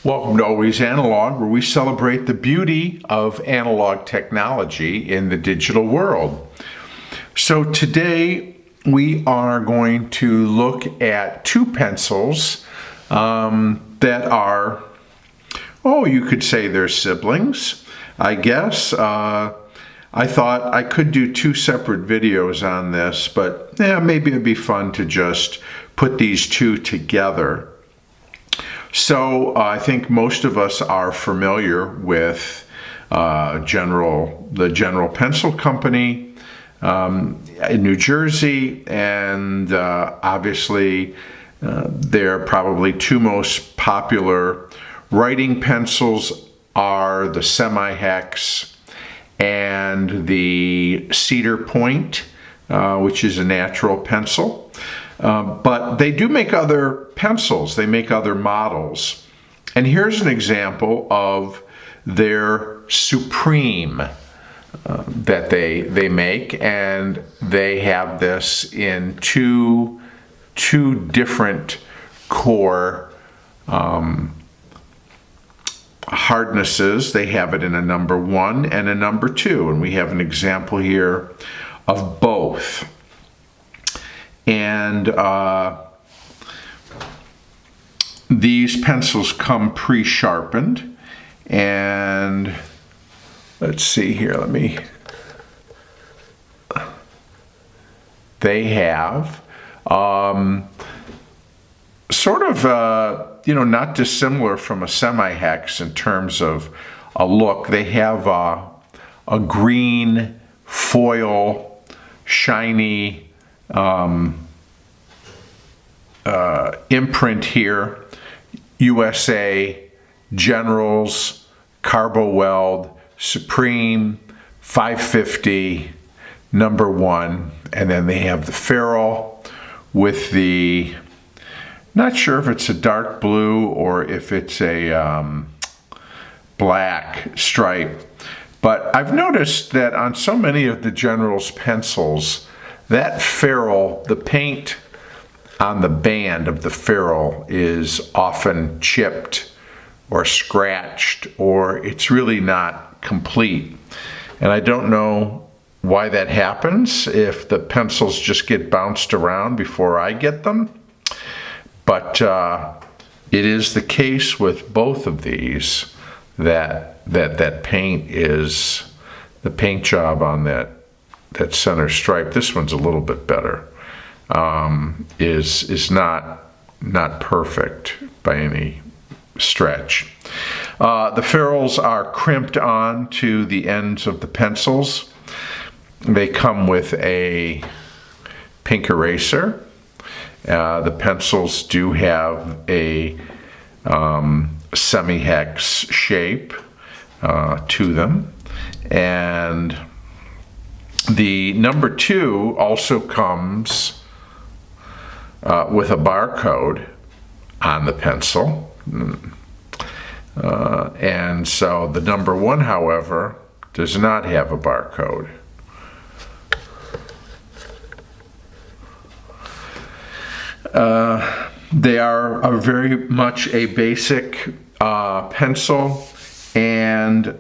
Welcome to Always Analog, where we celebrate the beauty of analog technology in the digital world. So today we are going to look at two pencils that are, you could say they're siblings, I guess. I thought I could do two separate videos on this, but maybe it'd be fun to just put these two together. So I think most of us are familiar with the General Pencil Company in New Jersey, and obviously their probably two most popular writing pencils are the Semi-Hex and the Cedar Pointe, which is a natural pencil. But they do make other pencils, they make other models. And here's an example of their Supreme that they make, and they have this in two different core hardnesses. They have it in a number 1 and a number 2, and we have an example here of both. And these pencils come pre-sharpened, and let's see here, they have sort of, not dissimilar from a Semi-Hex in terms of a look. They have a green foil, shiny imprint here, USA, Generals, Carbo Weld, Supreme, 550, number 1, and then they have the ferrule with the, not sure if it's a dark blue or if it's a black stripe, but I've noticed that on so many of the General's pencils, that ferrule, the paint on the band of the ferrule is often chipped or scratched, or it's really not complete. And I don't know why that happens, if the pencils just get bounced around before I get them. But it is the case with both of these that paint is, the paint job on that center stripe, this one's a little bit better, is not perfect by any stretch. The ferrules are crimped on to the ends of the pencils. They come with a pink eraser. The pencils do have a semi-hex shape to them, and the number 2 also comes with a barcode on the pencil. And so the number 1, however, does not have a barcode. They are very much a basic pencil, and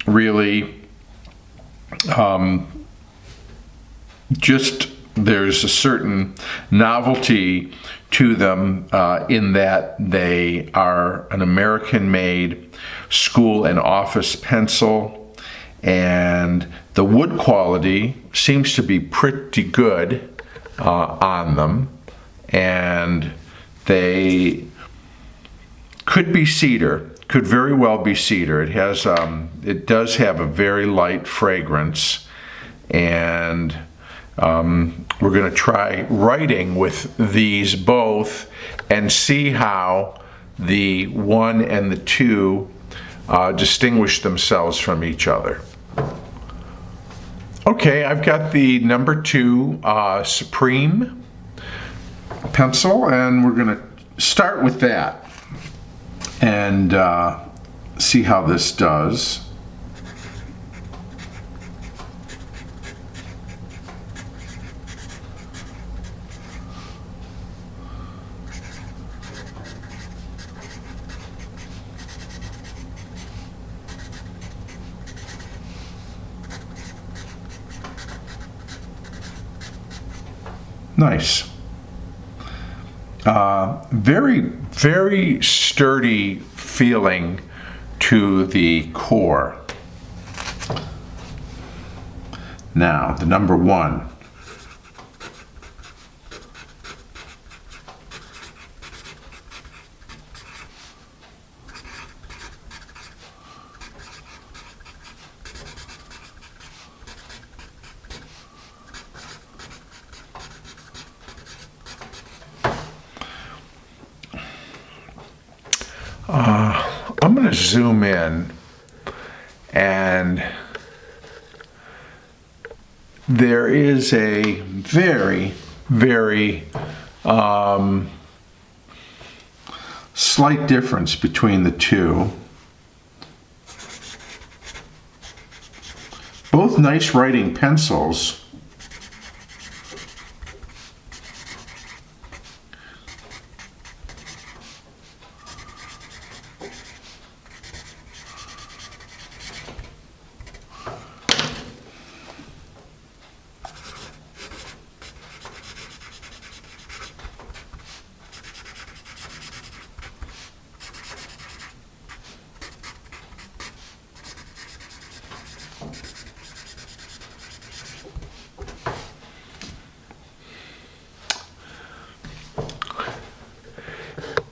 really just there's a certain novelty to them in that they are an American-made school and office pencil, and the wood quality seems to be pretty good on them, and they could be cedar, could very well be cedar. It has it does have a very light fragrance, and we're going to try writing with these both and see how the 1 and the 2 distinguish themselves from each other. Okay, I've got the number 2 Supreme pencil, and we're going to start with that and see how this does. Nice. Very, very sturdy feeling to the core. Now, the number 1. I'm going to zoom in, and there is a very, very slight difference between the two. Both nice writing pencils.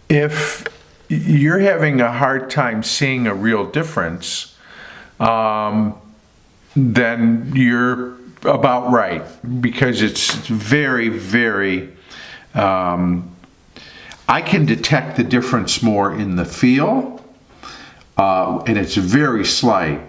If you're having a hard time seeing a real difference, then you're about right, because it's very, very, I can detect the difference more in the feel, and it's very slight.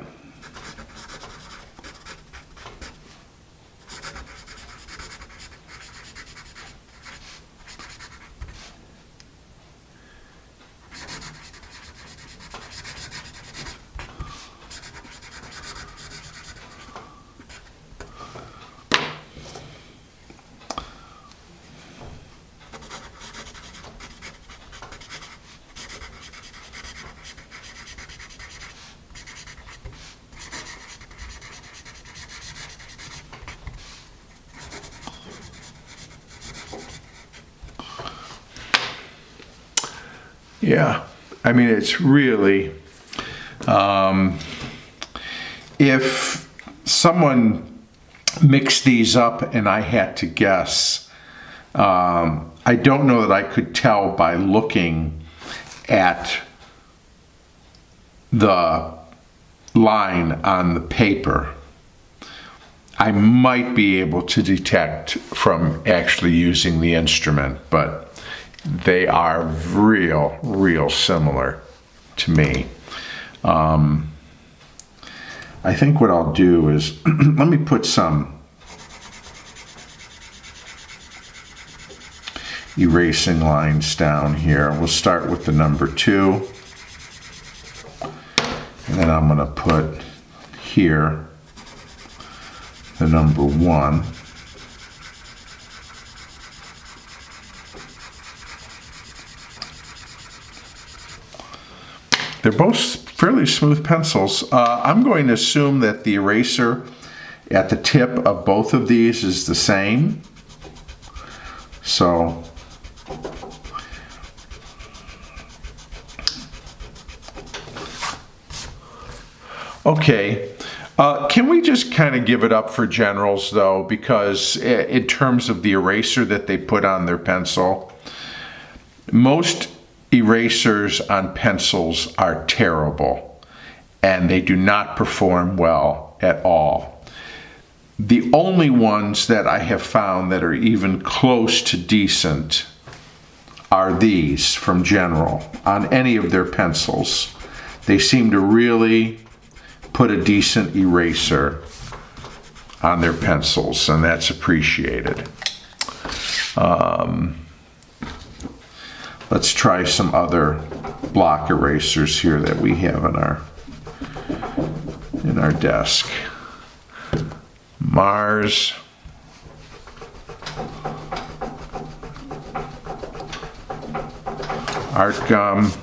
Yeah, I mean, it's really, if someone mixed these up and I had to guess, I don't know that I could tell by looking at the line on the paper. I might be able to detect from actually using the instrument, but they are real similar to me. I think what I'll do is let me put some erasing lines down here. We'll start with the number 2, and then I'm going to put here the number 1. They're both fairly smooth pencils. I'm going to assume that the eraser at the tip of both of these is the same. So okay, can we just kind of give it up for Generals though, because in terms of the eraser that they put on their pencil, most erasers on pencils are terrible and they do not perform well at all. The only ones that I have found that are even close to decent are these from General on any of their pencils. They seem to really put a decent eraser on their pencils, and that's appreciated. Let's try some other block erasers here that we have in our desk. Mars. Art Gum.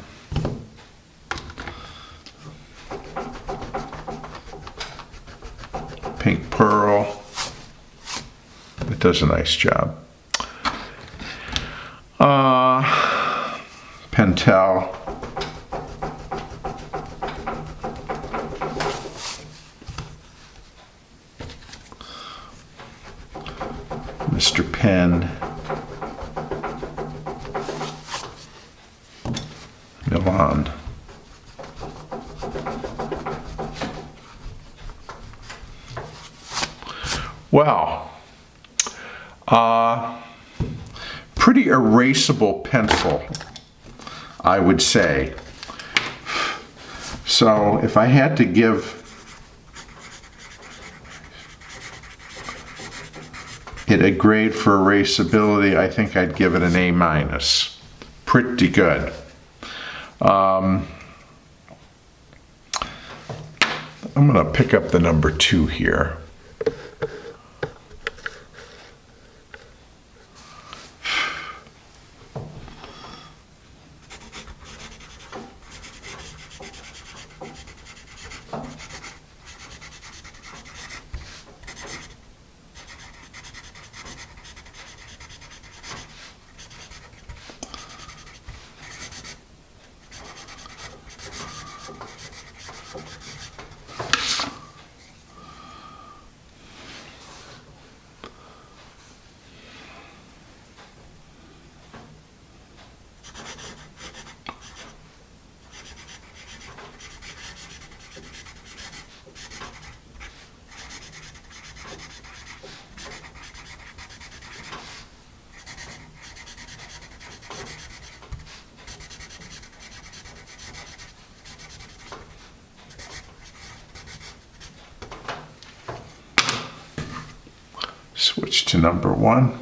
Pink Pearl. It does a nice job. Pentel. Mr. Penn. Milan. Well, pretty erasable pencil, I would say. So if I had to give it a grade for erasability, I think I'd give it an A-. Pretty good. I'm going to pick up the number 2 here. Switch to number 1.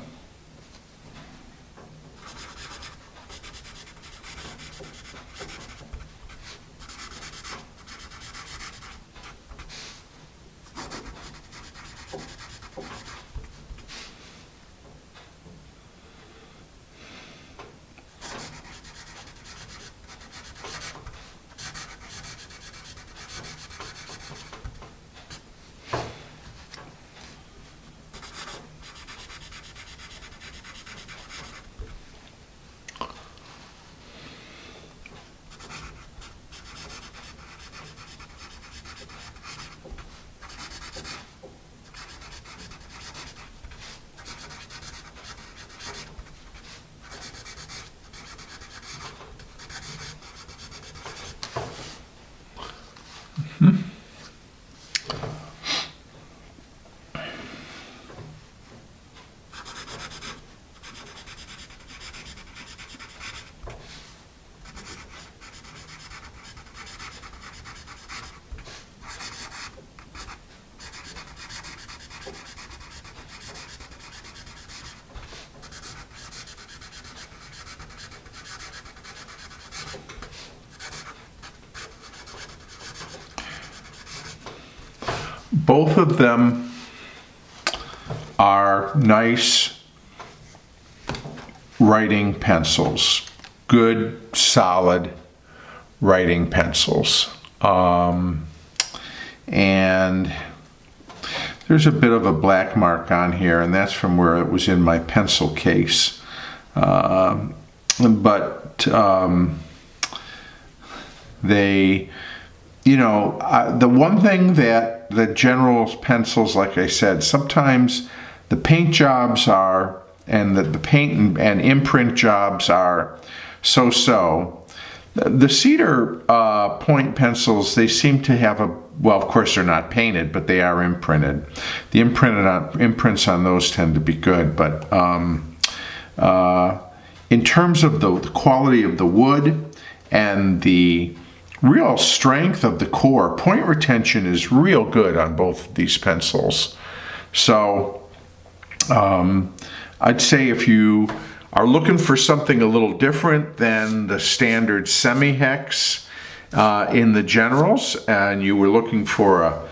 Both of them are nice writing pencils, good, solid writing pencils. And there's a bit of a black mark on here, and that's from where it was in my pencil case. They, you know, the one thing that the general pencils, like I said, sometimes the paint jobs are, and the paint and imprint jobs are so-so. The Cedar Point pencils, they seem to have a, well, of course they're not painted, but they are imprinted. The imprints on those tend to be good, but in terms of the quality of the wood and the real strength of the core, point retention is real good on both of these pencils. So I'd say if you are looking for something a little different than the standard Semi-Hex in the generals, and you were looking for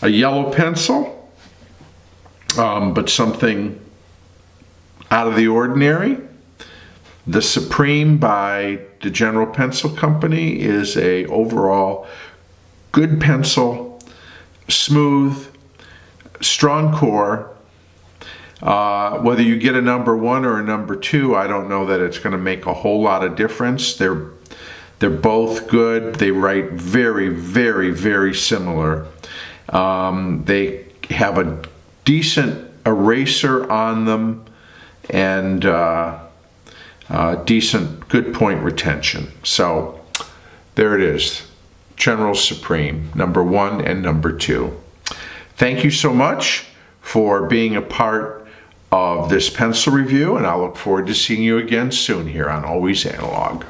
a yellow pencil, but something out of the ordinary, the Supreme by the General Pencil Company is a overall good pencil, smooth, strong core, Whether you get a number 1 or a number 2, I don't know that it's going to make a whole lot of difference. They're both good. They write very, very, very similar. They have a decent eraser on them and decent good point retention. So there it is. General Supreme, number 1 and number 2. Thank you so much for being a part of this pencil review, and I look forward to seeing you again soon here on Always Analog.